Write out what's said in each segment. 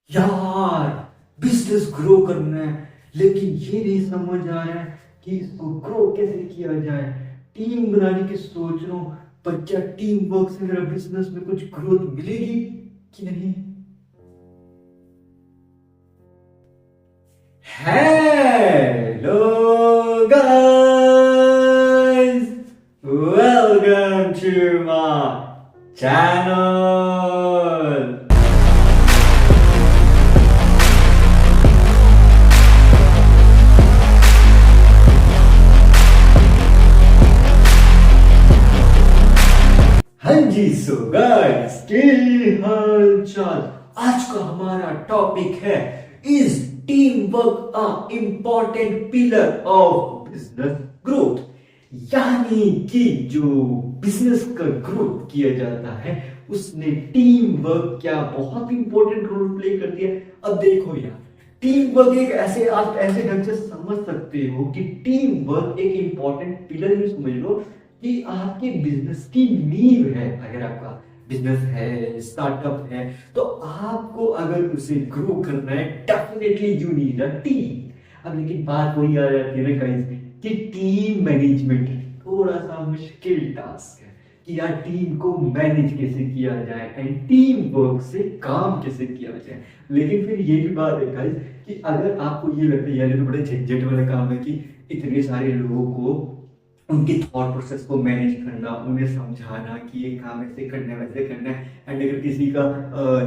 यार, business grow करना है लेकिन ये नहीं समझ आ रहा है कि इसको ग्रो कैसे किया जाए। टीम बनाने की सोच रहा हूँ, पर क्या टीम वर्क से मेरा बिजनेस में कुछ ग्रोथ मिलेगी कि नहीं। Hello guys, welcome to my channel. हाँ जी, सो गाइस, के हाल चाल। आज का हमारा टॉपिक है, is team work a important pillar of business growth. यानी कि जो बिजनेस का ग्रोथ किया जाता है उसने टीम वर्क क्या बहुत इंपॉर्टेंट रोल प्ले कर दिया। अब देखो यार, टीम वर्क एक ऐसे, आप ऐसे ढंग से समझ सकते हो कि टीम वर्क एक इंपॉर्टेंट पिलर ही समझ लो कि आपके बिजनेस की नींव है। अगर आपका बिजनेस है, स्टार्टअप है, तो आपको अगर उसे ग्रो करना है, definitely you need a team. अब लेकिन बात वही आ जाती है ना गाइस, कि टीम मैनेजमेंट थोड़ा सा मुश्किल टास्क है कि यार टीम को मैनेज कैसे किया जाए एंड टीम वर्क से काम कैसे किया जाए। लेकिन फिर ये भी बात है गाइस कि अगर आपको ये लगता है यार ये तो बड़े झंझट वाला काम है कि इतने सारे लोगों को उनके थॉट प्रोसेस को मैनेज करना, उन्हें समझाना कि ये काम ऐसे करना है वैसे करना है, एंड अगर किसी का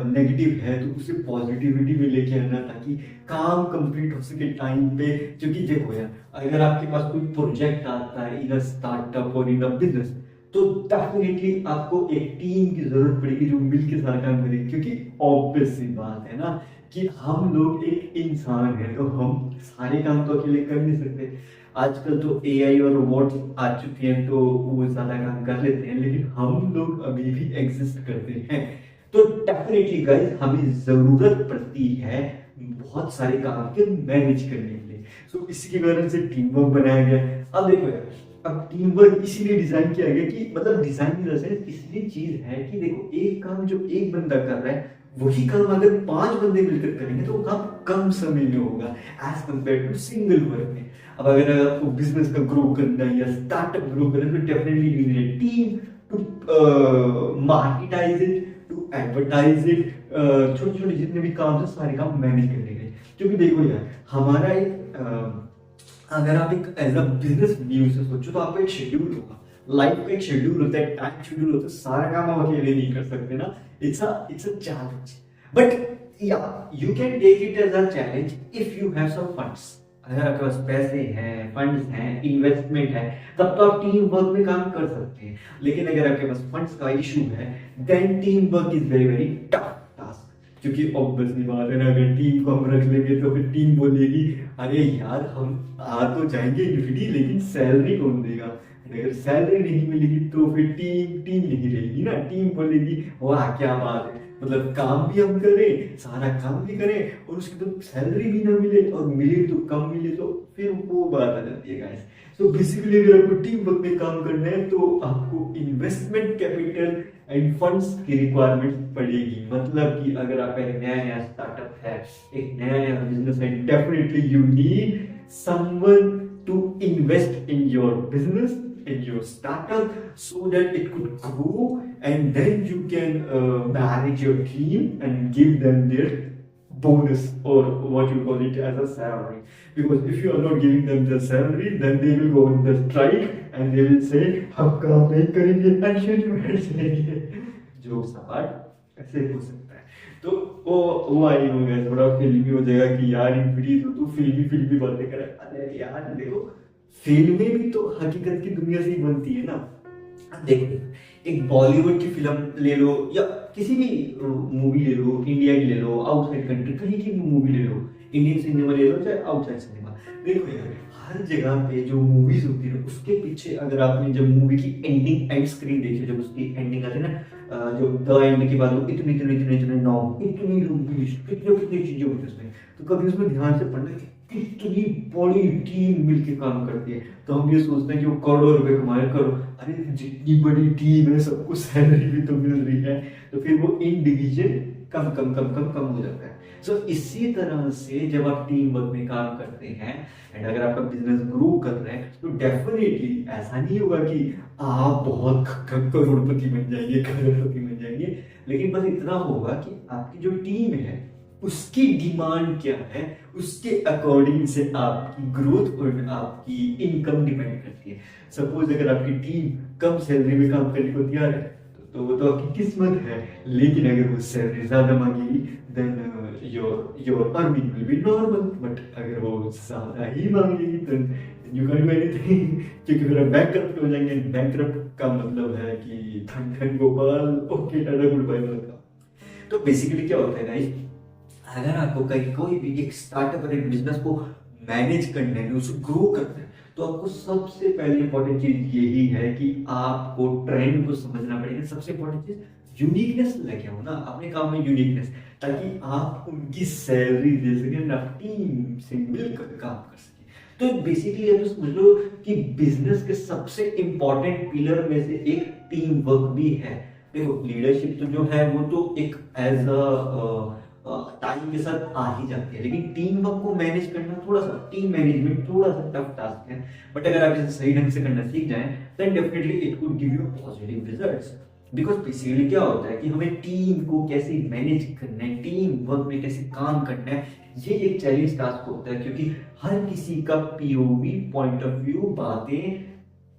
नेगेटिव है तो उसे पॉजिटिविटी में लेके आना ताकि काम कंप्लीट हो सके टाइम पे। क्योंकि देखो यार, अगर आपके पास कोई प्रोजेक्ट आता है इन अ स्टार्टअप और इन अ बिजनेस, तो डेफिनेटली आपको एक टीम की जरूरत पड़ेगी जो मिलकर सारा काम करेगी। क्योंकि ऑब्वियस सी बात है ना कि हम लोग एक इंसान है, तो हम सारे काम तो अकेले कर नहीं सकते। आजकल तो एआई और रोबोट आ चुके हैं तो वो ज्यादा काम कर लेते हैं, लेकिन हम लोग अभी भी एग्जिस्ट करते हैं। तो डेफिनेटली गाइस, हमें जरूरत पड़ती है बहुत सारे काम के मैनेज करने के लिए। सो इसी के कारण से टीम वर्क बनाया गया। अब देखो यार, अब टीम वर्क इसीलिए डिजाइन किया गया कि मतलब डिजाइन की वजह से इसलिए चीज है कि देखो, एक काम जो एक बंदा कर रहा है वही काम अगर 5 बंदे मिलकर करेंगे तो वो काम कम समय में होगा as compare to single work में। अब अगर आपको बिजनेस का ग्रो करना है या स्टार्टअप ग्रो करना है तो definitely you need a team to marketize it, to advertise it, छोटे छोटे जितने भी काम है सारे काम मैनेज करने के लिए। क्योंकि देखो यार, हमारा एक अगर आप एक एज अ बिजनेस व्यू से सोचो तो आपका एक शेड्यूल होगा, लाइफ का एक शेड्यूल होता है, टाइम शेड्यूल होता है। सारा काम आप अकेले नहीं कर सकते ना। इट्स अ चैलेंज, बट या you can take it as a challenge if you have some funds. अगर आपके पास पैसे हैं, फंड्स हैं, इन्वेस्टमेंट है, तब तो आप टीम वर्क में काम कर सकते हैं। लेकिन अगर आपके पास फंड्स का इशू है, then team work is very very tough task. क्योंकि ऑब्वियसली बात है ना, अगर टीम को हम रख लेंगे तो फिर टीम बोलेगी अरे यार हम आ तो जाएंगे यूनिटी, लेकिन सैलरी कौन देगा। अगर सैलरी नहीं मिलेगी तो फिर टीम टीम नहीं रहेगी ना। टीम बोलेगी वाह क्या बात है, मतलब काम भी हम करें, सारा काम भी करें और उसकी तो सैलरी भी ना मिले, और मिले तो कम मिले, तो फिर वो बात आ जाती है गाइस। सो बेसिकली अगर आपको टीम वर्क में काम करना है तो आपको इन्वेस्टमेंट कैपिटल एंड फंड्स की रिक्वायरमेंट पड़ेगी। मतलब कि अगर आपका एक नया नया स्टार्टअप है, एक नया नया बिजनेस है, definitely you need someone to invest in your business, in your startup, so that it could grow, and then you can manage your team and give them their bonus, or what you call it as a salary. Because if you are not giving them the salary, then they will go on the strike and they will say हम काम नहीं करेंगे, action में चलेंगे। जो सवाल ऐसे हो सकता है। तो वो आई हो गया, थोड़ा फिल्मी हो जाएगा कि यार इनफिडी तो तू फिल्मी फिल्मी बातें कर। अरे यार देखो, फिल्में भी तो हकीकत की दुनिया से ही बनती है ना। देखो, एक बॉलीवुड की फिल्म ले लो या किसी भी मूवी ले लो, इंडिया की ले लो, आउटसाइड कंट्री कहीं की मूवी ले लो, इंडियन सिनेमा ले लो चाहे आउटसाइड सिनेमा। देखो यार, हर जगह पे जो मूवीज होती है उसके पीछे, अगर आपने जब मूवी की एंडिंग एंड स्क्रीन देखी, जब उसकी एंडिंग आती है ना, जो द एंड के बाद वो इतने इतने इतने इतने नाम, इतनी लंबी लिस्ट, कितने कितनी चीजें होती है उसमें, तो कभी उसमें ध्यान से पढ़ना कि कितनी बड़ी टीम मिलके काम करती है। तो हम ये सोचते हैं कि वो करोड़ों रुपए कमाए, करो, अरे जितनी बड़ी टीम है सबको सैलरी भी तो मिल रही है, तो फिर वो इन डिवीजन कम कम कम कम कम हो जाता है। सो इसी तरह से जब आप टीम वर्क में काम करते हैं एंड अगर आपका बिजनेस ग्रो कर रहा है तो डेफिनेटली ऐसा नहीं होगा कि आप बहुत करोड़पति बन जाएंगे, करोड़पति बन जाएंगे, लेकिन बस इतना होगा कि आपकी जो टीम है उसकी डिमांड क्या है, उसके अकॉर्डिंग से आपकी ग्रोथ और आपकी इनकम डिपेंड करती है। सपोज अगर आपकी टीम कम सैलरी में काम करने को तैयार है तो वो तो आपकी किस्मत है, लेकिन अगर वो सैलरी ज्यादा मांगेगी then your earning will be normal, but अगर वो ज्यादा ही मांगेगी then you can do anything, क्योंकि फिर आप बैंकरप्ट हो जाएंगे। बैंकरप्ट का मतलब है कि धन धन गोपाल, okay tata goodbye welcome. तो बेसिकली क्या होता है गाइस, अगर आपको कहीं कोई भी एक स्टार्टअप और एक बिजनेस को मैनेज करने में उसे ग्रो करना है तो आपको सबसे पहले इंपॉर्टेंट चीज यही है कि आपको ट्रेंड को समझना पड़ेगा। सबसे इंपॉर्टेंट चीज यूनिकनेस लेके आओ ना अपने काम में, यूनिकनेस, ताकि आप उनकी सैलरी दे सकें, आप टीम से मिलकर काम कर सकें। तो बेसिकली आप समझ लो कि बिजनेस के सबसे इंपॉर्टेंट पिलर में से एक टीम वर्क भी है। देखो लीडरशिप तो जो है वो तो एक एज अ टाइम के साथ आ ही जाती है, लेकिन टीम वर्क को मैनेज करना थोड़ा सा, टीम मैनेजमेंट थोड़ा सा टफ टास्क है, बट अगर आप इसे सही ढंग से करना सीख जाएं then definitely it could give you positive results. Because basically क्या होता है कि हमें टीम को कैसे मैनेज करना है, टीम वर्क में कैसे काम करना है, ये एक चैलेंज टास्क होता है, क्योंकि हर किसी का पीओवी पॉइंट ऑफ व्यू, बातें,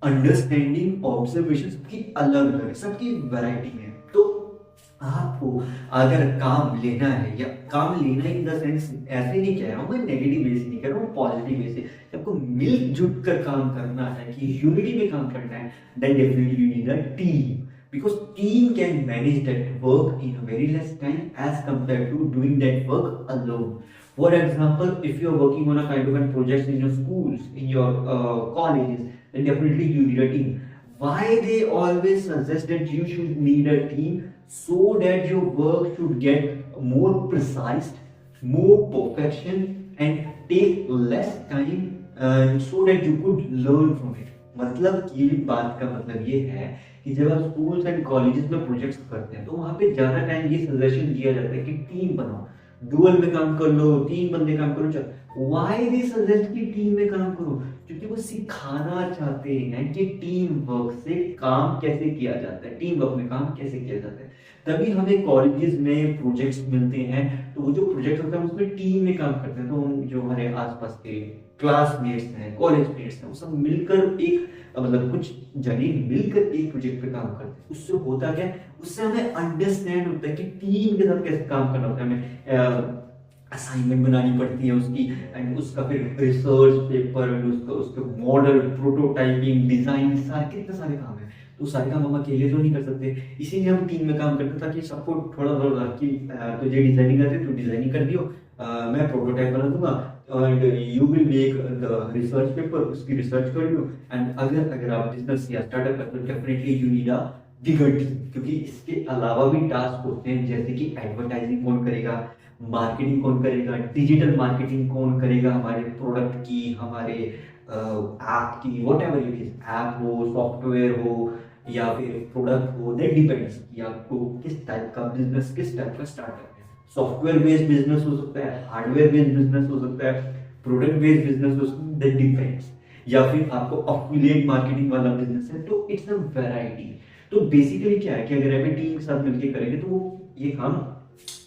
अंडरस्टैंडिंग, ऑब्जर्वेशन सबकी अलग अलग है, सबकी वैरायटी है। तो आपको अगर काम लेना है, या काम लेना इन द सेंस ऐसे नहीं कह रहा हूँ मैं, नेगेटिव वे से नहीं कह रहा हूँ, पॉजिटिव वे से, आपको मिलजुल कर काम करना है कि यूनिटी में काम करना है, then definitely you need a team, because team can manage that work in a very less time as compared to doing that work alone. For example, if you are working on a kind of a project in your schools, in your colleges, then definitely you need a team. Why they always suggest that you should need a team, so that your work should get more precise, more perfection, and take less time, so that you could learn from it. मतलब ये बात का मतलब ये है कि जब आप स्कूल्स एंड कॉलेजेस में प्रोजेक्ट्स करते हैं तो वहां पे ज्यादा टाइम ये सजेशन दिया जाता है कि टीम बनाओ, डुअल में काम कर लो, 3 बंदे काम करो। चल व्हाई दे सजेस्ट कि टीम में काम करो, क्योंकि वो सिखाना चाहते हैं कि टीम वर्क से काम कैसे किया जाता है, टीम वर्क में काम कैसे किया जाता है। तभी हमें कॉलेजेस में प्रोजेक्ट्स मिलते हैं, तो वो जो प्रोजेक्ट होता है उसमें टीम में काम करते हैं। तो हम जो हमारे आसपास के क्लासमेट्स हैं, कॉलेज मेट्स हैं, वो सब मिलकर एक मतलब कुछ जने मिलकर एक प्रोजेक्ट पे काम करते हैं। उससे होता क्या है, उससे हमें अंडरस्टैंड होता है कि टीम के साथ कैसे काम करना होता है। हमें असाइनमेंट बनानी पड़ती है उसकी, एंड उसका फिर रिसर्च पेपर, उसका मॉडल, प्रोटोटाइपिंग, डिजाइन, सारे कितने सारे काम है। तो सारे काम हम अकेले तो नहीं कर सकते, इसीलिए हम टीम में काम करते हैं, ताकि सबको थोड़ा थोड़ा कि तुझे डिजाइनिंग आती है तो डिजाइनिंग कर दियो, मैं प्रोटोटाइप बना दूंगा, and you will make the research paper, उसकी रिसर्च कर लो। एंड अगर आप बिजनेस या स्टार्टअप करते हो definitely you need a bigger team, क्योंकि इसके अलावा भी टास्क होते हैं, जैसे कि एडवर्टाइजिंग कौन करेगा, मार्केटिंग कौन करेगा, डिजिटल मार्केटिंग कौन करेगा हमारे प्रोडक्ट की, हमारे ऐप की, what ever it is, app हो, सॉफ्टवेयर हो या फिर प्रोडक्ट हो, दैट डिपेंड्स कि आपको किस टाइप का बिजनेस, किस टाइप का स्टार्टअप। सॉफ्टवेयर बेस्ड बिजनेस हो सकता है, हार्डवेयर बेस्ड बिजनेस हो सकता है, प्रोडक्ट बेस्ड बिजनेस हो सकता है, दैट डिपेंड्स, या फिर आपको एफिलिएट मार्केटिंग वाला बिजनेस है, तो इट्स अ वैरायटी। तो बेसिकली क्या है कि अगर आप टीम के साथ मिलकर करेंगे तो वो ये काम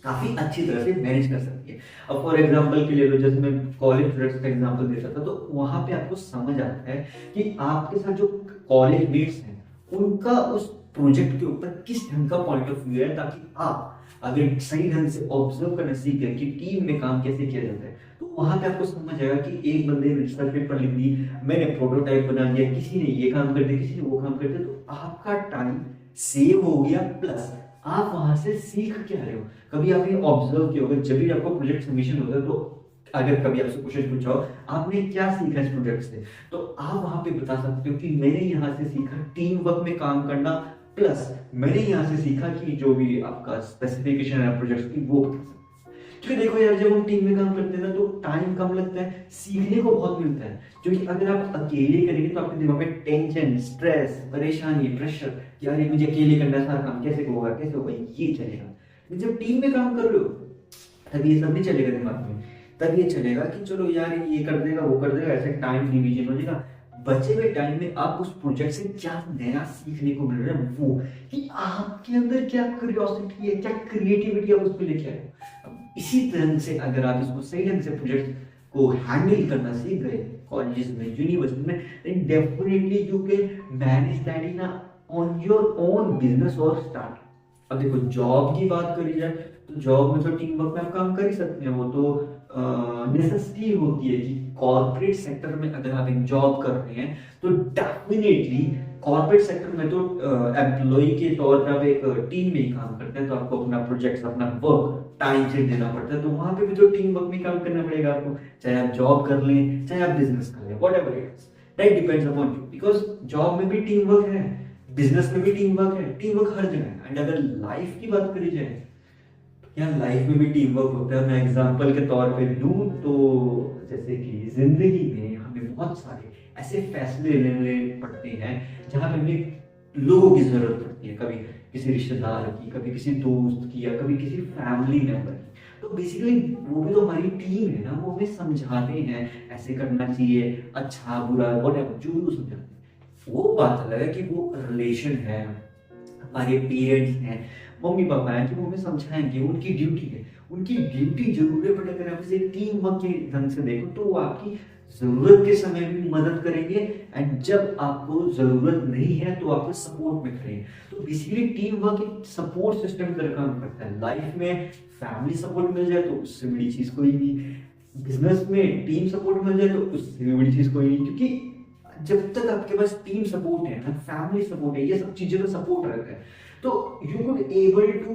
काफी अच्छी तरह से मैनेज कर सकती है। अब फॉर एग्जांपल के लिए लो, जैसे मैं कॉलेज स्टूडेंट्स का एग्जांपल देता था, तो वहां पे आपको समझ आता है कि आपके साथ जो कॉलेज मेट्स हैं उनका उस प्रोजेक्ट के ऊपर किस ढंग का पॉइंट ऑफ व्यू है, ताकि आप अगर सही ढंग से ऑब्जर्व करना सीख गए कि टीम में काम कैसे किया जाता है, तो वहां पे आपको समझ आएगा कि एक बंदे ने रिसर्च पेपर लिख दी, मैंने प्रोटोटाइप बना दिया, किसी ने ये काम कर दिया, किसी ने वो काम कर दिया, तो आपका टाइम सेव हो गया, प्लस आप वहां से सीख के आ रहे हो। कभी आपने ऑब्जर्व किया होगा, जब भी आपको प्रोजेक्ट सबमिशन होता है, तो अगर कभी आपसे क्वेश्चन पूछा हो आपने क्या सीखा इस प्रोजेक्ट से, तो आप वहां पे बता सकते हो कि मैंने यहाँ से सीखा टीम वर्क में काम करना, प्लस मैंने यहाँ से सीखा कि जो भी आपका स्पेसिफिकेशन है प्रोजेक्ट की वो बता सकते। क्योंकि देखो यार, जब हम टीम में काम करते हैं ना तो टाइम कम लगता है, सीखने को बहुत मिलता है। क्योंकि अगर आप अकेले करेंगे तो आपके दिमाग में टेंशन, स्ट्रेस, परेशानी, प्रेशर, यार ये मुझे अकेले करना है, सारा काम कैसे होगा, ये चलेगा। जब टीम में काम कर रहे हो तब ये सब नहीं चलेगा दिमाग में। तब ये चलेगा कि चलो यार ये कर देगा वो कर देगा, ऐसे टाइम डिवीजन हो जाएगा। बचे हुए टाइम में आप उस प्रोजेक्ट से क्या नया सीखने को मिल रहा है, वो कि आपके अंदर क्या क्यूरियोसिटी है, क्या क्रिएटिविटी आप उस पर लेके आए। अब इसी तरह से अगर आप इसको सही ढंग से प्रोजेक्ट को हैंडल करना सीख गए कॉलेजेस में, यूनिवर्सिटी में, then definitely you can manage that in on your own business और स्टार्ट। अब देखो जॉब की बात करी जाए तो जॉब में तो टीम वर्क में आप काम कर ही सकते हैं, वो तो नेसेसिटी होती है कि कॉर्पोरेट सेक्टर में अगर आप एक जॉब कर रहे हैं तो डेफिनेटली कॉर्पोरेट सेक्टर में तो एम्प्लॉय के तौर पर आप एक टीम में ही काम करते हैं, तो आपको अपना प्रोजेक्ट अपना वर्क टाइम से देना पड़ता है, तो वहां पे भी तो टीम वर्क में काम करना पड़ेगा आपको, चाहे आप जॉब कर लें चाहे आप बिजनेस कर लें, whatever it is, that depends upon you. Because job में भी टीम वर्क है, बिजनेस में भी टीम वर्क है, टीम वर्क हर जगह है। एंड अगर लाइफ की बात करी जाए यार लाइफ में भी टीम वर्क होता है। मैं एग्जांपल के तौर पे लूं तो जैसे कि जिंदगी में हमें बहुत सारे ऐसे फैसले लेने पड़ते हैं जहां पे हमें लोगों की जरूरत पड़ती है, कभी किसी रिश्तेदार की, कभी किसी दोस्त की, या कभी किसी फैमिली मेंबर की। तो बेसिकली वो भी तो हमारी टीम है ना, वो हमें समझाते हैं ऐसे करना चाहिए, अच्छा बुरा व्हाटएवर जो भी वो समझाते हैं। वो बात अलग है कि वो रिलेशन है, हमारे पेरेंट्स हैं, मम्मी पापा हैं, कि वो हमें समझाएंगे, उनकी ड्यूटी है, उनकी ड्यूटी जरूर है। बट अगर आप इसे टीम वर्क के ढंग से देखो तो वो आपकी जरूरत के समय भी मदद करेंगे, एंड जब आपको जरूरत नहीं है तो आपको सपोर्ट में करेंगे। तो बेसिकली टीम वर्क एक सपोर्ट सिस्टम की तरह काम करता है। लाइफ में फैमिली सपोर्ट मिल जाए तो उससे बड़ी चीज कोई नहीं, बिजनेस में टीम सपोर्ट मिल जाए तो उससे भी बड़ी चीज कोई नहीं, क्योंकि जब तक आपके पास टीम सपोर्ट है ना, फैमिली सपोर्ट है, ये सब चीजें का सपोर्ट रहता है, तो you could able to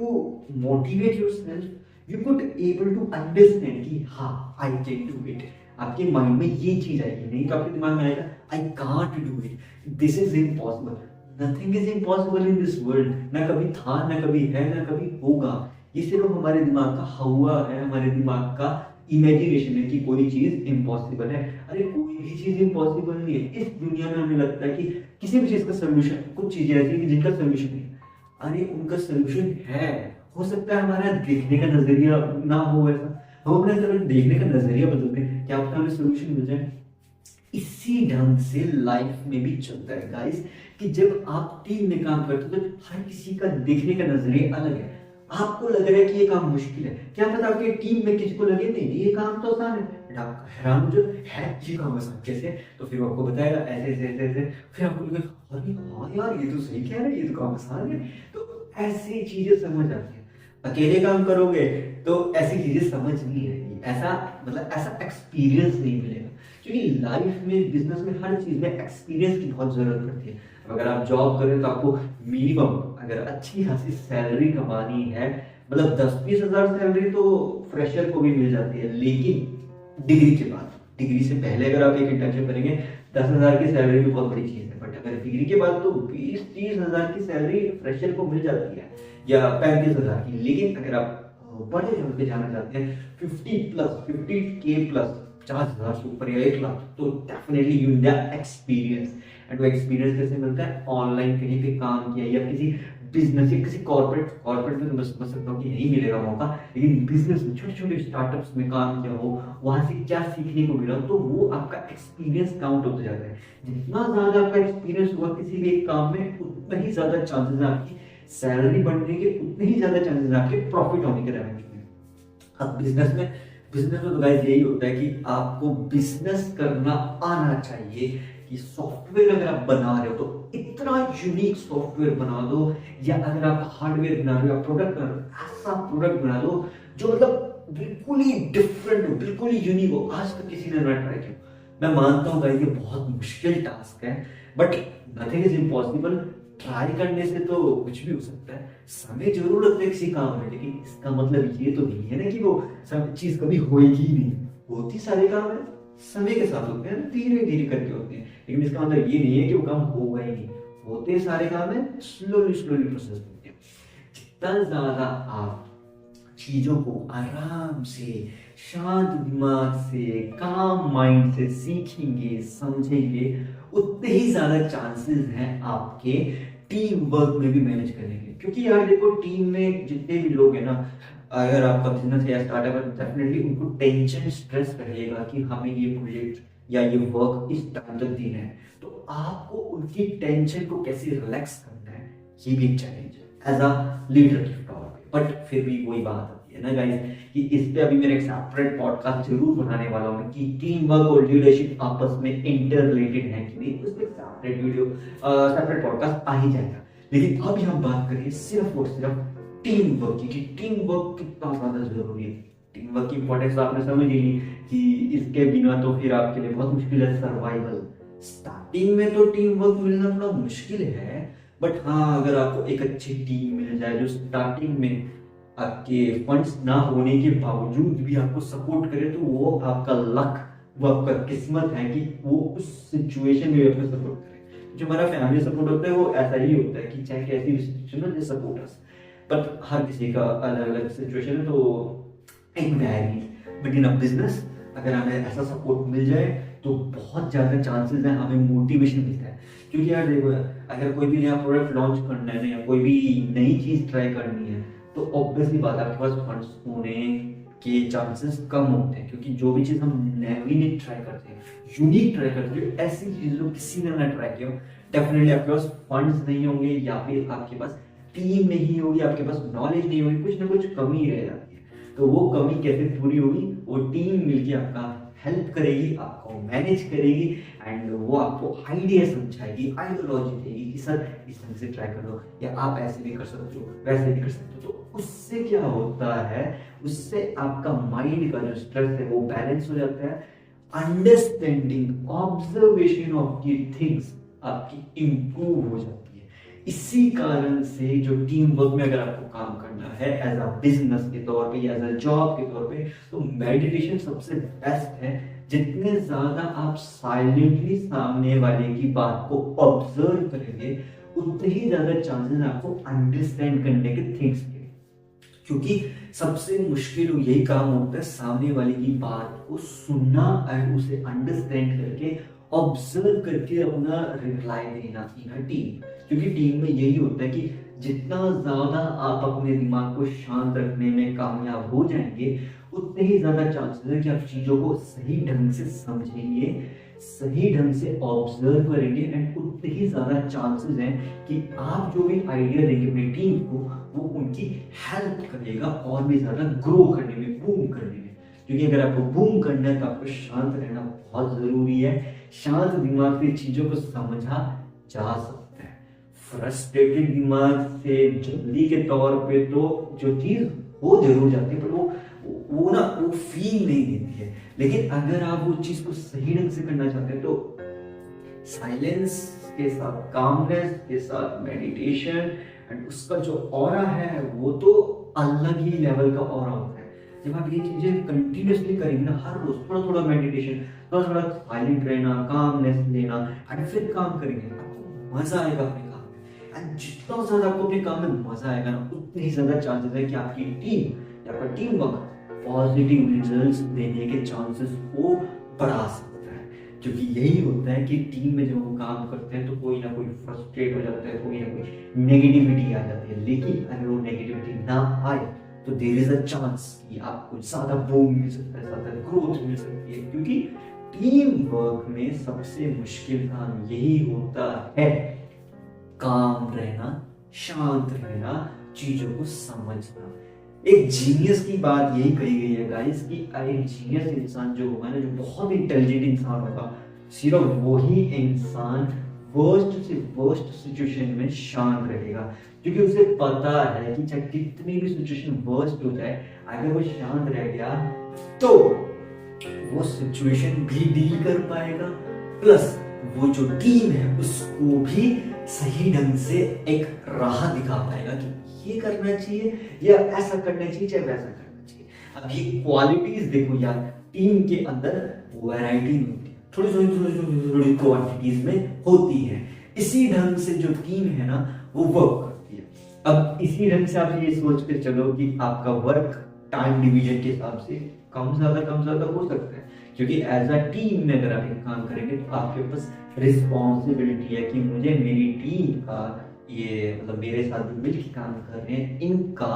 motivate yourself, you could able to understand कि हाँ आई कैन डू इट। आपके माइंड में ये चीज आएगी, नहीं तो आपके दिमाग में आएगा I can't do it, this is impossible. Nothing is impossible in this world. ना कभी था, ना कभी है, ना कभी होगा। ये सिर्फ हमारे दिमाग का हवा है, हमारे दिमाग का इमेजिनेशन है कि कोई चीज इम्पॉसिबल है। अरे कोई भी चीज इम्पॉसिबल नहीं है इस दुनिया में। हमें लगता है कि किसी भी चीज का सोल्यूशन, कुछ चीजें ऐसी हैं जिनका सोल्यूशन नहीं, अरे उनका सोल्यूशन है। हो सकता है हमारा देखने का नजरिया ना हो ऐसा, हम अपने तरफ देखने का नजरिया बदल दें, क्या पता हमें सोल्यूशन मिल जाए। इसी ढंग से लाइफ में भी चलता है गाइस, कि जब आप टीम में काम करते हो तो हर किसी का देखने का नजरिया अलग है। आपको लग रहा है कि ये काम मुश्किल है, क्या पता आपकी टीम में किसी को लगे नहीं ये काम तो आसान है, आप हैरान जो है ये काम आसान कैसे, तो फिर आपको बताएगा ऐसे ऐसे ऐसे ऐसे, फिर आपको लगे अरे हाँ यार ये तो सही कह रहे हैं, ये तो काम आसान है। तो ऐसी चीजें समझ आती है। अकेले काम करोगे तो ऐसी चीजें समझ नहीं आएगी, ऐसा मतलब ऐसा एक्सपीरियंस नहीं मिलेगा, क्योंकि लाइफ में, बिजनेस में, हर चीज में एक्सपीरियंस की बहुत जरूरत पड़ती है। अगर आप जॉब करें तो आपको मिनिमम अगर अच्छी खासी सैलरी कमानी है, मतलब 10-20 हजार सैलरी तो फ्रेशर को भी मिल जाती है, लेकिन डिग्री के बाद, डिग्री से पहले अगर आप एक इंटर्नशिप करेंगे 10,000 की सैलरी भी बहुत बड़ी चीज है। बट अगर डिग्री के बाद तो 20-30 हजार की सैलरी फ्रेशर को मिल जाती है, या 35,000 की। लेकिन अगर आप बड़े लेवल पे जाना चाहते हैं 50K प्लस, 50,000 से ऊपर या 1 लाख, तो definitely you need experience. And वो एक्सपीरियंस कैसे मिलता है? ऑनलाइन कहीं पे काम किया या किसी बिजनेस या किसी कॉर्पोरेट में तो बस समझ सकता हूँ कि नहीं मिलेगा मौका, लेकिन बिजनेस में, छोटे छोटे स्टार्टअप्स में काम किया हो, वहां से क्या सीखने को मिला, तो वो आपका एक्सपीरियंस काउंट होता जाता है। जितना ज्यादा आपका एक्सपीरियंस हुआ किसी भी एक काम में, उतना ही ज्यादा चांसेस है आपकी सैलरी बढ़ने के, उतने ही ज्यादा चांसेस है आपके प्रॉफिट होने के रेवेन्यू में। अब बिजनेस में तो गाइस यही होता है कि आपको बिजनेस करना आना चाहिए। कि सॉफ्टवेयर अगर आप बना रहे हो तो इतना यूनिक सॉफ्टवेयर बना दो, या अगर आप हार्डवेयर बना रहे हो, प्रोडक्ट बना रहे हो, ऐसा प्रोडक्ट बना दो जो मतलब बिल्कुल ही डिफरेंट हो, बिल्कुल ही यूनिक हो। आज तक किसी ने ना ट्राई किया। मैं मानता हूँ गाइस ये बहुत मुश्किल टास्क है, but nothing is impossible. Try करने से तो कुछ भी हो सकता है। समय जरूर लगता है किसी काम में, लेकिन इसका मतलब ये तो नहीं है ना कि वो सब चीज कभी होएगी ही नहीं। होती सारे काम है, समय के साथ होते हैं, धीरे धीरे करके होते हैं, लेकिन इसका मतलब ये नहीं है कि वो काम होगा ही नहीं। होते सारे काम है, स्लोली प्रोसेस होते हैं। जितना ज्यादा आप चीजों को आराम से, शांत दिमाग से, काम माइंड से सीखेंगे, समझेंगे, उतने ही ज्यादा चांसेस हैं आपके टीम वर्क में भी मैनेज करने के। क्योंकि यार देखो टीम में जितने भी लोग हैं ना, अगर आपका बिजनेस या स्टार्टअप है, डेफिनेटली उनको टेंशन स्ट्रेस रहेगा कि हमें ये प्रोजेक्ट या ये वर्क इस टाइम तक देना है। तो आपको उनकी टेंशन को कैसे रिलैक्स करना है, ये भी एक चैलेंज है एज अ लीडर के तौर पे। बट फिर भी वही बात आती है ना गाइस कि इस पे अभी मेरा एक सेपरेट पॉडकास्ट जरूर बनाने वाला हूँ कि टीम वर्क और लीडरशिप आपस में इंटर रिलेटेड है कि नहीं, उस पर सेपरेट वीडियो सेपरेट पॉडकास्ट आ ही जाएगा। लेकिन अभी हम बात करें सिर्फ और सिर्फ टीम वर्क की, कि टीम वर्क कितना ज्यादा जरूरी है। टीम वर्क की इंपॉर्टेंस आपने समझ ली कि इसके बिना तो फिर आपके लिए बहुत मुश्किल है सर्वाइवल। स्टार्टिंग में तो टीम वर्क मिलना थोड़ा मुश्किल है, बट हाँ अगर आपको एक अच्छी टीम मिल जाए जो स्टार्टिंग में आपके फंड्स ना होने के बावजूद भी आपको सपोर्ट करे, तो वो आपका लक, वो आपका किस्मत है कि वो उस सिचुएशन में आपको सपोर्ट करे। जो हमारा फैमिली सपोर्ट होता है वो ऐसा ही होता है कि चाहे कैसी भी सिचुएशन हो, दे सपोर्ट अस। बट हर किसी का अलग अलग सिचुएशन है, तो एक varies. But in a business अगर हमें ऐसा सपोर्ट मिल जाए तो बहुत ज्यादा चांसेस है हमें मोटिवेशन मिलता है। क्योंकि यार देखो, अगर कोई भी नया प्रोडक्ट लॉन्च करना है या कोई भी नई चीज ट्राई करनी है, तो ऑब्वियसली बात है आपके पास फंड्स होने के चांसेस कम होते हैं। क्योंकि जो भी चीज हम नई ट्राई करते हैं, यूनिक ट्राई करते हैं, ऐसी चीज जो किसी ने ना ट्राई किया, डेफिनेटली आपके पास फंड्स नहीं होंगे या फिर आपके पास टीम नहीं होगी, आपके पास नॉलेज नहीं होगी, कुछ ना कुछ कमी रह जाती है। तो वो कमी कैसे पूरी होगी, वो टीम मिलके आपका हेल्प करेगी, आपको मैनेज करेगी एंड वो आपको आइडिया समझाएगी, आइडियोलॉजी देगी कि सर इस ढंग से ट्राई करो, या आप ऐसे भी कर सकते हो, वैसे भी कर सकते हो। तो उससे क्या होता है, उससे आपका माइंड का जो स्ट्रेस है वो बैलेंस हो जाता है। Understanding, observation of the things आपकी इंप्रूव हो जाती है। इसी कारण से जो टीम वर्क में अगर आपको काम करना है एज अ बिजनेस के तौर पे या एज अ जॉब के तौर पे, तो मेडिटेशन सबसे बेस्ट है। जितने ज्यादा आप साइलेंटली सामने वाले की बात को ऑब्जर्व करेंगे, उतने ही ज्यादा चांसेस आपको अंडरस्टैंड करने के थिंग्स के। क्योंकि सबसे मुश्किल यही काम होता है, सामने वाले की बात को सुनना और उसे अंडरस्टैंड करके ऑब्जर्व करके अपना रिप्लाई देना इन अ टीम। क्योंकि टीम में यही होता है कि जितना ज्यादा आप अपने दिमाग को शांत रखने में कामयाब हो जाएंगे, उतने ही ज्यादा चांसेस है कि आप चीजों को सही ढंग से समझेंगे, सही ढंग से ऑब्जर्व करेंगे एंड उतने ही ज्यादा चांसेस हैं कि आप जो भी आइडिया देंगे अपनी टीम को, वो उनकी हेल्प करेगा और भी ज्यादा ग्रो करने में, बूम करने में। क्योंकि अगर आपको बूम करना है तो आपको शांत रहना बहुत जरूरी है। शांत दिमाग से चीजों को समझा जा सकता है। फ्रस्ट्रेटेड दिमाग से जल्दी के तौर पे तो जो चीज हो जरूर जाती है, पर वो ना वो फील नहीं देती है। लेकिन अगर आप वो चीज को सही ढंग से करना चाहते हैं, तो साइलेंस के साथ, कामनेस के साथ मेडिटेशन एंड उसका जो ऑरा है वो तो अलग ही लेवल का ऑरा होता है। जब आप ये चीजें कंटिन्यूअसली करेंगे ना, हर रोज थोड़ा थोड़ा मेडिटेशन, थोड़ा थोड़ा साइलेंट रहना, कामनेस लेना एंड फिर काम करेंगे, आपको मजा आएगा अपने काम में। एंड जितना ज्यादा आपको अपने काम में मजा आएगा ना, उतने ही ज्यादा चांसेस है कि आपकी टीम या आपका टीम वर्क पॉजिटिव रिजल्ट्स देने के चांसेस को बढ़ा सकता है। क्योंकि यही होता है कि टीम में जब हम काम करते हैं तो कोई ना कोई फ्रस्ट्रेट हो जाता है, कोई ना कोई नेगेटिविटी आ जाती है। लेकिन अगर वो नेगेटिविटी ना आए तो देयर इज अ चांस कि आपको ज्यादा बूम मिल सकता है, ज्यादा ग्रोथ मिल सकती है। क्योंकि टीम वर्क में सबसे मुश्किल काम यही होता है, काम रहना, शांत रहना, चीजों को समझना। एक जीनियस की बात यही कही गई है गाइस कि एक जीनियस इंसान जो होगा ना, जो बहुत इंटेलिजेंट इंसान होगा, सिर्फ वही इंसान वर्स्ट से वर्स्ट सिचुएशन में शांत रहेगा। क्योंकि उसे पता है कि चाहे कितनी भी सिचुएशन वर्स्ट हो जाए, अगर वो शांत रह गया तो वो सिचुएशन भी डील कर पाएगा, प्लस वो जो टीम है उसको भी सही ढंग से एक राह दिखा पाएगा कि ये करना चाहिए या ऐसा करना चाहिए, चाहे वैसा करना चाहिए। अब ये क्वालिटीज देखो यार, टीम के अंदर वैरायटी नहीं होती, थोड़ी थोड़ी क्वांटिटीज में होती है। इसी ढंग से जो टीम है ना, वो वर्क करती है। अब इसी ढंग से आप ये सोच कर चलो कि आपका वर्क टाइम डिवीजन के हिसाब से कम ज्यादा हो सकता है। क्योंकि एज अ टीम में अगर आप एक काम करेंगे तो आपके पास रिस्पॉन्सिबिलिटी है कि मुझे मेरी टीम का, ये मतलब मेरे साथ जो मिलकर काम कर रहे हैं, इनका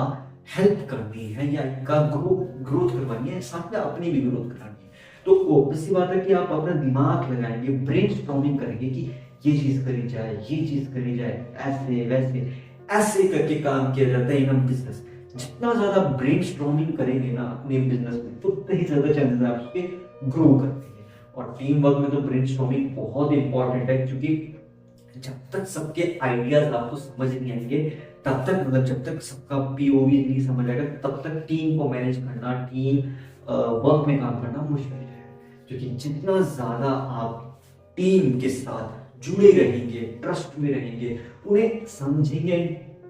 हेल्प करनी है या इनका ग्रोथ करवानी है, साथ में अपनी भी ग्रोथ करानी है। तो ऑब्वियस सी बात है कि आप अपना दिमाग लगाएंगे, ब्रेनस्टॉर्मिंग करेंगे कि ये चीज करी जाए, ये चीज करी जाए, ऐसे वैसे ऐसे करके काम किया जाता है इन बिजनेस। जितना ज्यादा ब्रेनस्टॉर्मिंग करेंगे ना अपने बिजनेस में, तो उतने ही ज्यादा चांसेस है आपके ग्रो करने के। और टीम वर्क में तो ब्रेनस्टॉर्मिंग बहुत इंपॉर्टेंट है, क्योंकि जब तक सबके आइडियाज आपको समझ नहीं आएंगे, तब तक मतलब जब तक सबका पीओवी नहीं समझ आएगा, तब तक टीम को मैनेज करना, टीम वर्क में काम करना मुश्किल है। क्योंकि जितना ज्यादा आप टीम के साथ जुड़े रहेंगे, ट्रस्ट में रहेंगे, उन्हें समझेंगे,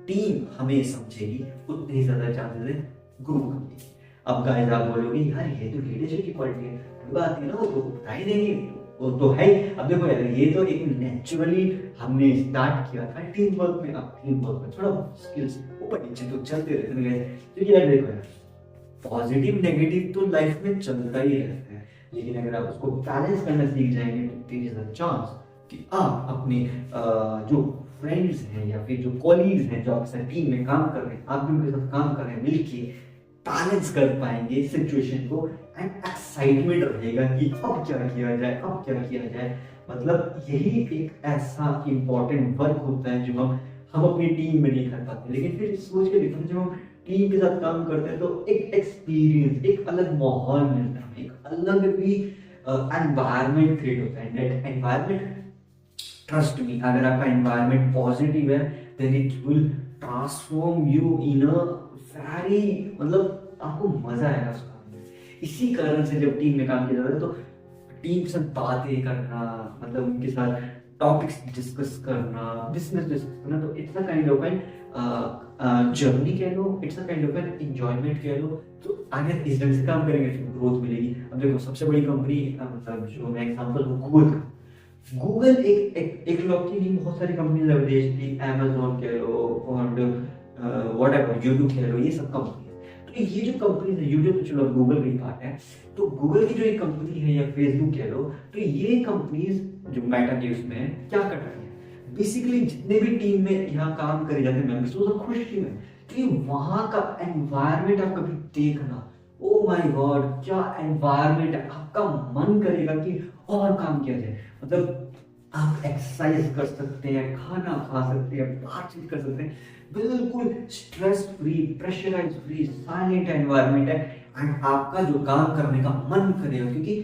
टीम हमें समझेगी, उतने ही ज्यादा चांसेस है ग्रो करने की। अब गाइस आप बोलोगे यार ये तो लीडरशिप की क्वालिटी है, कोई बात नहीं ना, वो तो बता ही देंगे, वो तो है ही। अब देखो यार, ये तो एक नेचुरली हमने स्टार्ट किया था टीम वर्क में। अब टीम वर्क में थोड़ा स्किल्स ऊपर नीचे तो चलते रहते हैं, क्योंकि यार देखो यार, पॉजिटिव नेगेटिव तो लाइफ में चलता ही रहता है, लेकिन अगर आप उसको बैलेंस करना सीख जाएंगे तो देयर इज अ चांस कि आप अपने जो फ्रेंड्स हैं या फिर जो कॉलीग्स हैं जो आपके साथ टीम में काम कर रहे हैं, आप भी उनके साथ काम कर रहे हैं, मिलके बैलेंस कर पाएंगे सिचुएशन को, एंड एक्साइटमेंट रहेगा कि अब क्या किया जाए, अब क्या किया जाए। मतलब यही एक ऐसा इंपॉर्टेंट वर्क होता है जो हम अपनी टीम में नहीं कर पाते। लेकिन फिर सोच के देखो, जब हम टीम के साथ काम करते हैं तो एक एक्सपीरियंस, एक अलग माहौल मिलता है, एक अलग भी एनवायरनमेंट क्रिएट होता है। दैट एनवायरनमेंट, ट्रस्ट मी, अगर आपका एनवायरनमेंट पॉजिटिव है, then it will transform you in a very, मतलब आपको मजा आएगा उस काम में। इसी कारण से जब टीम में काम किया जाता है तो टीम के साथ बातें करना, मतलब उनके साथ टॉपिक्स डिस्कस करना, बिजनेस डिस्कस करना, तो it's a kind of an journey कह लो, it's a kind of an enjoyment कह लो। तो अगर इस ढंग से काम करेंगे तो ग्रोथ मिलेगी। अब देखो सबसे बड़ी कंपनी, मतलब जो मैं एग्जांपल हूँ गूगल का, गूगल एक लॉक की नहीं, बहुत सारी कंपनी विदेश की, अमेजोन कह लो और व्हाटएवर, यूट्यूब कह लो, ये सब कंपनी। तो ये जो कंपनी है, यूट्यूब तो चलो गूगल की पार्ट है, तो गूगल की जो एक कंपनी है या फेसबुक कह लो, तो ये कंपनीज जो मेटा के उसमें है, क्या कर रही है, बेसिकली जितने भी टीम में यहाँ काम करे जाते हैं मेंबर्स, वो सब खुश टीम है। तो वहां का एनवायरनमेंट आप कभी देखना, ओ माय गॉड क्या एनवायरनमेंट है, आपका मन करेगा कि और काम किया जाए। मतलब आप एक्सरसाइज कर सकते हैं, खाना खा सकते हैं, बातचीत कर सकते हैं, बिल्कुल stress free, pressurise free, silent environment है, एंड आपका जो काम करने का मन करेगा, क्योंकि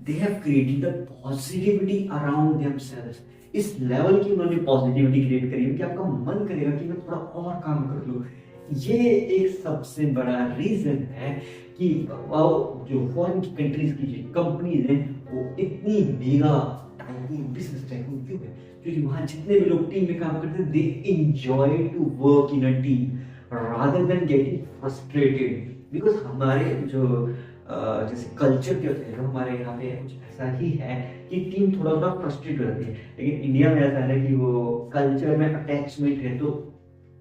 they have created the positivity around themselves. इस लेवल की उन्होंने पॉजिटिविटी क्रिएट करी है कि आपका मन करेगा कि मैं थोड़ा और काम कर लूं। ये एक सबसे बड़ा रीजन है कि जो फॉरेन कंट्रीज की जो कंपनीज हैं वो इतनी मेगा टाइकून, बिजनेस टाइकून क्यों है, क्योंकि वहां जितने भी लोग टीम में काम करते हैं, they enjoy to work in a team rather than getting frustrated. Because हमारे जो जैसे कल्चर के होते हैं, हमारे यहाँ पे कुछ ऐसा ही है कि टीम थोड़ा थोड़ा फ्रस्ट्रेट हो जाती है, लेकिन इंडिया में ऐसा है कि वो कल्चर में अटैचमेंट है तो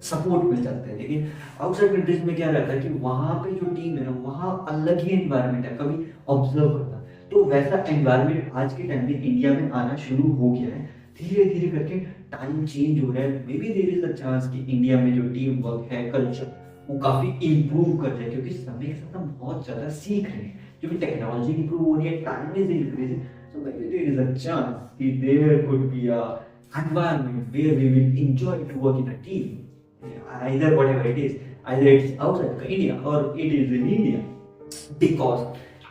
सपोर्ट मिल जाता है। लेकिन आउटसाइड कंट्रीज में क्या रहता है कि वहां पे जो टीम है ना, वहां अलग ही एनवायरनमेंट है, कभी ऑब्जर्व करना। तो वैसा एनवायरनमेंट आज के टाइम में इंडिया में आना शुरू हो गया है, धीरे धीरे करके टाइम चेंज हो रहा है। May be there is a chance कि इंडिया में जो टीम वर्क है, कल्चर, वो काफी इंप्रूव कर जाए, क्योंकि समय के साथ हम बहुत ज्यादा सीख रहे हैं, क्योंकि टेक्नोलॉजी इंप्रूव हो रही है, time is increasing, so may be there is a chance कि there could be a environment where we will enjoy to work in a team, either whatever it is, either it's outside India or it is in India, because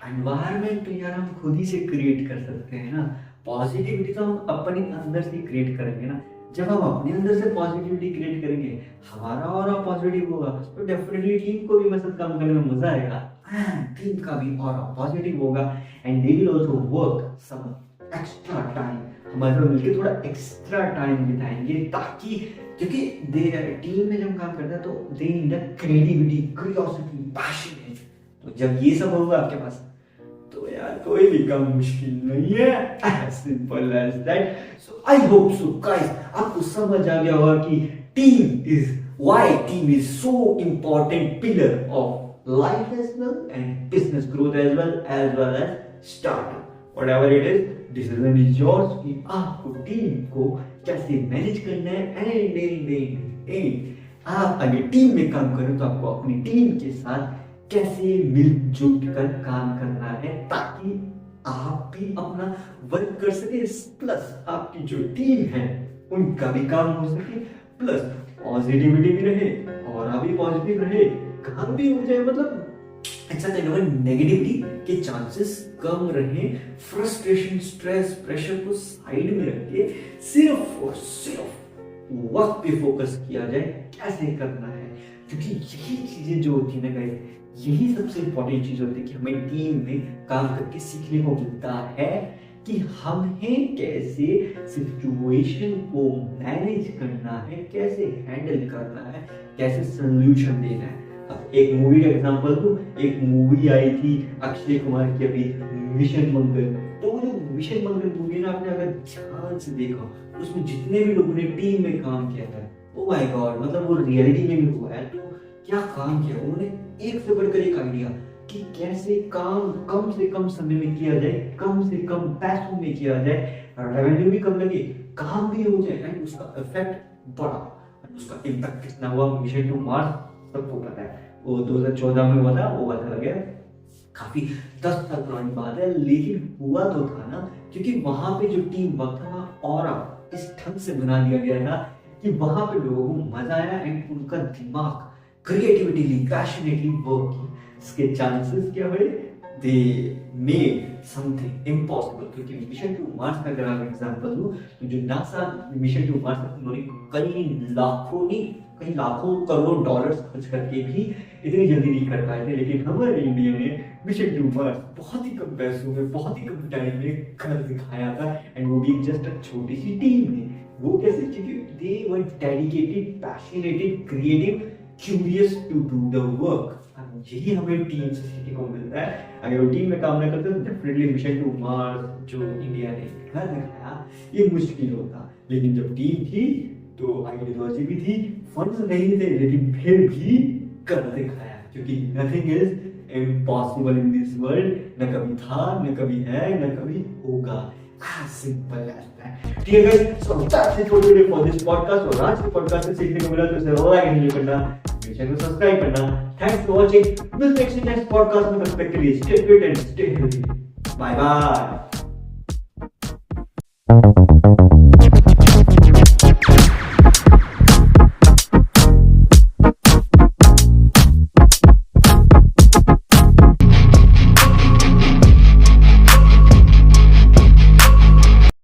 environment तो यार हम खुद ही से create कर सकते हैं ना। पॉजिटिविटी तो हम अपने अंदर से क्रिएट करेंगे ना। जब हम अपने अंदर से पॉजिटिविटी क्रिएट करेंगे, हमारा और पॉजिटिव होगा, तो डेफिनेटली टीम को भी मदद काम करने में मजा आएगा, टीम का भी और पॉजिटिव होगा, and they will also work some extra time, हमारे साथ मिलकर थोड़ा एक्स्ट्रा टाइम बिताएंगे, ताकि क्योंकि टीम में जब काम करते हैं तो they need creativity, curiosity, passion. तो जब ये सब होगा आपके पास, तो यार कोई भी काम मुश्किल नहीं है, as simple as that. So I hope so guys, आपको समझ आ गया होगा कि why team is so important pillar of life as well and business growth as well as startup, whatever it is, decision is yours कि आपको team को कैसे manage करना है, एंड आप अगर टीम में काम करें तो आपको अपनी टीम के साथ कैसे मिलजुल कर काम करना है ताकि आप भी अपना वर्क कर सके, प्लस आपकी जो टीम है उनका भी काम हो सके, प्लस पॉजिटिविटी भी रहे और आप भी पॉजिटिव रहे, काम भी हो जाए। मतलब ऐसा काइंड ऑफ नेगेटिविटी के चांसेस कम रहे। फ्रस्ट्रेशन, स्ट्रेस, प्रेशर को साइड में रख के सिर्फ और सिर्फ वर्क पे फोकस किया जाए, कैसे करना है। क्योंकि यही चीजें जो होती है ना गाइस, यही सबसे इंपॉर्टेंट चीज होती है कि हमें टीम में काम करके सीखने को मिलता है कि हमें कैसे सिचुएशन को मैनेज करना है, कैसे हैंडल करना है, कैसे सोल्यूशन देना है। अब एक मूवी का एग्जांपल दूं, एक मूवी आई थी अक्षय कुमार की अभी, मिशन मंगल। तो वो जो मिशन मंगल मूवी ना, आपने अगर ध्यान से देखा उसमें जितने भी लोगों ने टीम में काम किया था, ओ माय गॉड, मतलब वो रियलिटी में भी हुआ है। तो क्या काम किया उन्होंने, एक से बढ़कर एक आइडिया कि कैसे काम कम से कम समय में किया जाए, कम से कम पैसों में किया जाए, रेवेन्यू भी कम लगे, काम भी हो जाए एंड उसका इफेक्ट बड़ा, उसका इम्पैक्ट कितना हुआ। मिशन टू मार्स सबको पता है, वो 2014 में हुआ था, वो पता लग गया, काफी 10 साल पुरानी बात है। लेकिन हुआ तो था ना, क्योंकि वहां पे जो टीम वर्क था ना, और इस ढंग से बना दिया गया था कि वहां पे लोगों को मजा आया एंड उनका दिमाग क्रिएटिविटीली, पैशनेटली वर्क किया। इसके चांसेस क्या हुए, दे मेड समथिंग इम्पॉसिबल। क्योंकि मिशन टू मार्स का अगर आप एग्जांपल दूं, तो जो नासा मिशन टू मार्स था, उन्होंने कई लाखों करोड़ डॉलर्स खर्च करके भी इतनी जल्दी नहीं कर पाए थे। लेकिन हमारे इंडिया ने मिशन टू मार्स बहुत ही कम पैसों में, बहुत ही कम टाइम में कर दिखाया था, एंड वो भी जस्ट एक छोटी सी टीम में। वो कैसे, क्योंकि they were dedicated, passionated, creative, curious to do the work. यही हमें टीम से सीखने को मिलता है। अगर वो टीम में काम ना करते तो डेफिनेटली मिशन टू मार्स जो इंडिया ने कर दिखाया ये मुश्किल होता। लेकिन जब टीम थी तो आइडियोलॉजी भी थी, फंड्स नहीं थे, लेकिन फिर भी कर दिखाया। क्योंकि nothing is impossible in this world, न कभी था, न कभी है, न कभी होगा। Simple as that. ठीक है guys, so that's it for today for this podcast. और आज के पॉडकास्ट से सीखने को मिला तो इसे लाइक एंड करना, मेरे चैनल को सब्सक्राइब करना। Thanks for watching. मिलते हैं नेक्स्ट पॉडकास्ट में, तब तक के लिए stay fit and stay healthy. Bye bye.